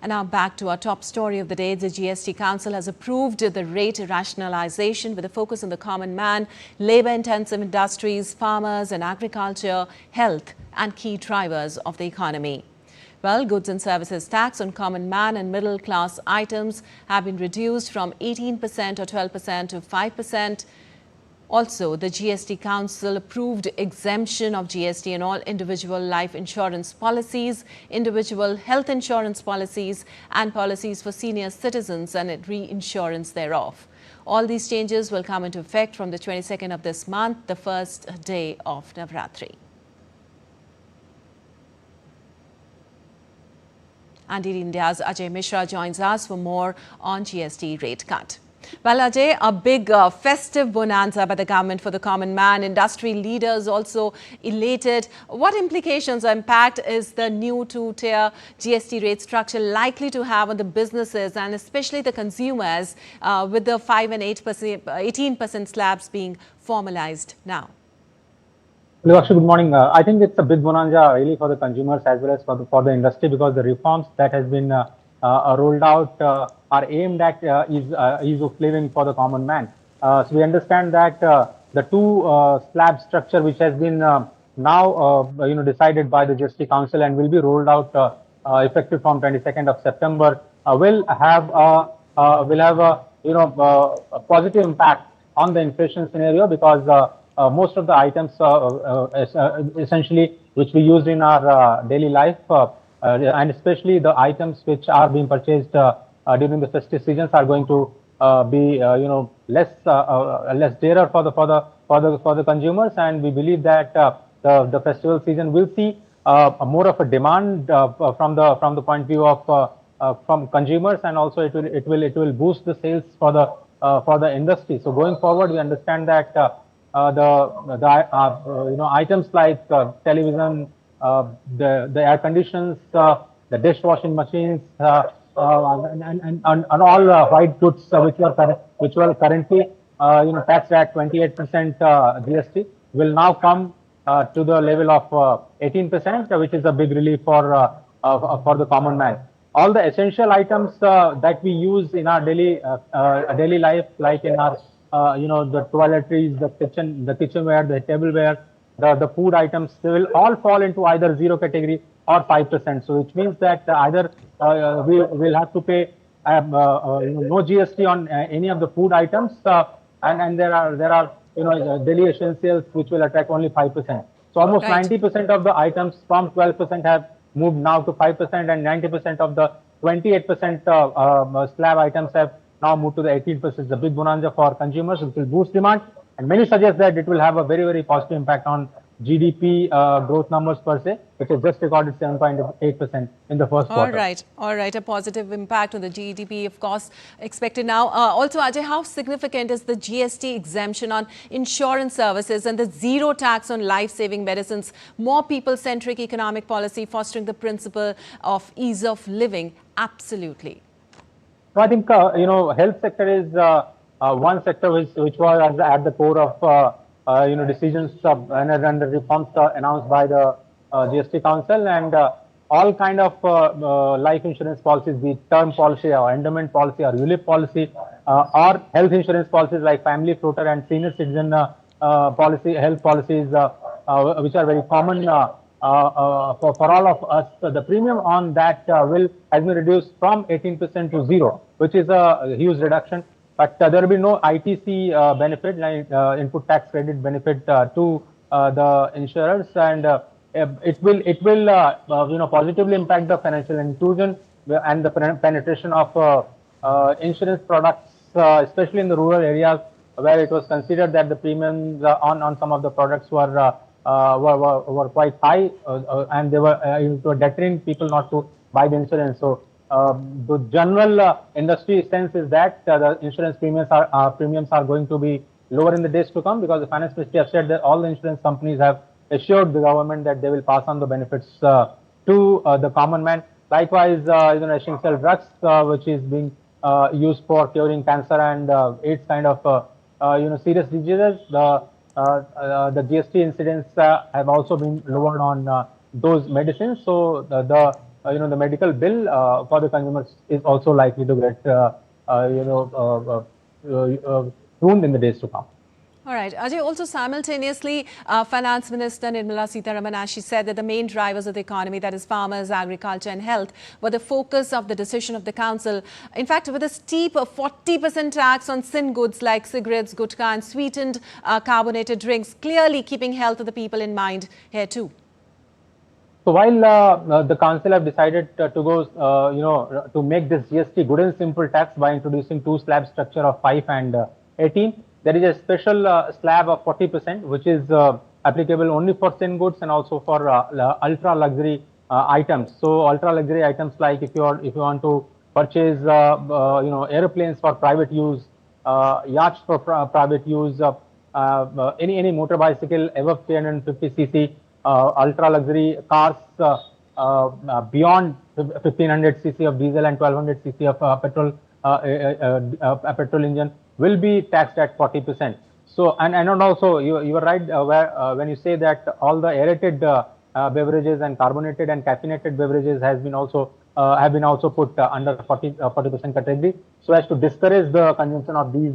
And now back to our top story of the day. The GST Council has approved the rate rationalization with a focus on the common man, labour-intensive industries, farmers and agriculture, health and key drivers of the economy. Well, goods and services tax on common man and middle class items have been reduced from 18% or 12% to 5%. Also, the GST Council approved exemption of GST on all individual life insurance policies, individual health insurance policies and policies for senior citizens and reinsurance thereof. All these changes will come into effect from the 22nd of this month, the first day of Navratri. And India's Ajay Mishra joins us for more on GST rate cut. Well, Ajay, a big festive bonanza by the government for the common man. Industry leaders also elated. What implications or impact is the new two-tier GST rate structure likely to have on the businesses and especially the consumers with the 5% and 18% slabs being formalized now? Hello, Akshay, good morning. I think it's a big bonanza really for the consumers as well as for the industry, because the reforms that has been rolled out are aimed at ease of living for the common man. So we understand that the two slab structure, which has been now decided by the GST Council and will be rolled out effective from 22nd of September, will have a positive impact on the inflation scenario, because most of the items essentially which we use in our daily life and especially the items which are being purchased during the festive seasons are going to be less dearer for the consumers, and we believe that the festival season will see more of a demand from the point of view of from consumers, and also it will boost the sales for the industry. So going forward, we understand that items like television, the air conditions, the dishwashing machines, and all white goods which were currently taxed at 28% GST will now come to the level of 18%, which is a big relief for the common man. All the essential items that we use in our daily life, like in our the toiletries, the kitchenware, the tableware, the food items, they will all fall into either zero category or 5%. So which means that either we will have to pay no GST on any of the food items, and there are daily essentials which will attract only 5%. So almost 90% of the items from 12% have moved now to 5%, and 90% of the 28% slab items have now moved to the 18%. It's a big bonanza for consumers. It will boost demand, and many suggest that it will have a very, very positive impact on GDP growth numbers per se, which has just recorded 7.8% in the first quarter. All right. A positive impact on the GDP, of course, expected now. Also, Ajay, how significant is the GST exemption on insurance services and the zero tax on life-saving medicines? More people-centric economic policy fostering the principle of ease of living. Absolutely. So I think health sector is one sector which was at the core of decisions and the reforms announced by the GST Council, and all kind of life insurance policies, be it term policy or endowment policy or ULIP policy, or health insurance policies like family floater and senior citizen health policies, which are very common for all of us. The premium on that has been reduced from 18% to 0, which is a huge reduction. But there will be no ITC benefit, like input tax credit benefit to the insurers, and it will positively impact the financial inclusion and the penetration of insurance products, especially in the rural areas where it was considered that the premiums on some of the products were quite high, and they were deterring people not to buy the insurance. So the general industry sense is that the insurance premiums are going to be lower in the days to come, because the finance ministry has said that all the insurance companies have assured the government that they will pass on the benefits to the common man. Likewise, essential drugs, which is being used for curing cancer and AIDS kind of serious diseases, the GST incidents have also been lowered on those medicines. So the the medical bill for the consumers is also likely to get tuned in the days to come. All right. Ajay, also simultaneously, Finance Minister Nirmala Sitharaman, as she said, that the main drivers of the economy, that is farmers, agriculture and health, were the focus of the decision of the council. In fact, with a steep 40% tax on sin goods like cigarettes, gutka and sweetened carbonated drinks, clearly keeping health of the people in mind here too. So while the council have decided to go, to make this GST good and simple tax by introducing two slab structure of 5 and 18, there is a special slab of 40%, which is applicable only for thin goods and also for ultra luxury items. So ultra luxury items like if you want to purchase airplanes for private use, yachts for private use, any motor bicycle above 350 cc, ultra luxury cars beyond 1500 cc of diesel and 1200 cc of petrol engine will be taxed at 40%. So and also you are right when you say that all the aerated beverages and carbonated and caffeinated beverages have been also put under 40% category, so as to discourage the consumption of these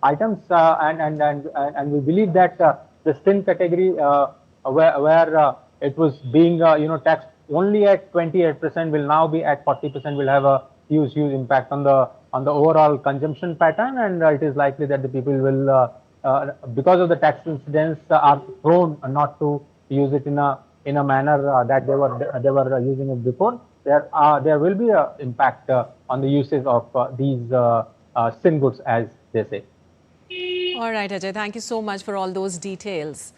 items, and we believe that the sin category where it was being taxed only at 28% will now be at 40%, will have a huge impact on the overall consumption pattern, and it is likely that the people will because of the tax incidence are prone not to use it in a manner that they were using it before. There will be an impact on the usage of these sin goods, as they say. All right, Ajay, thank you so much for all those details.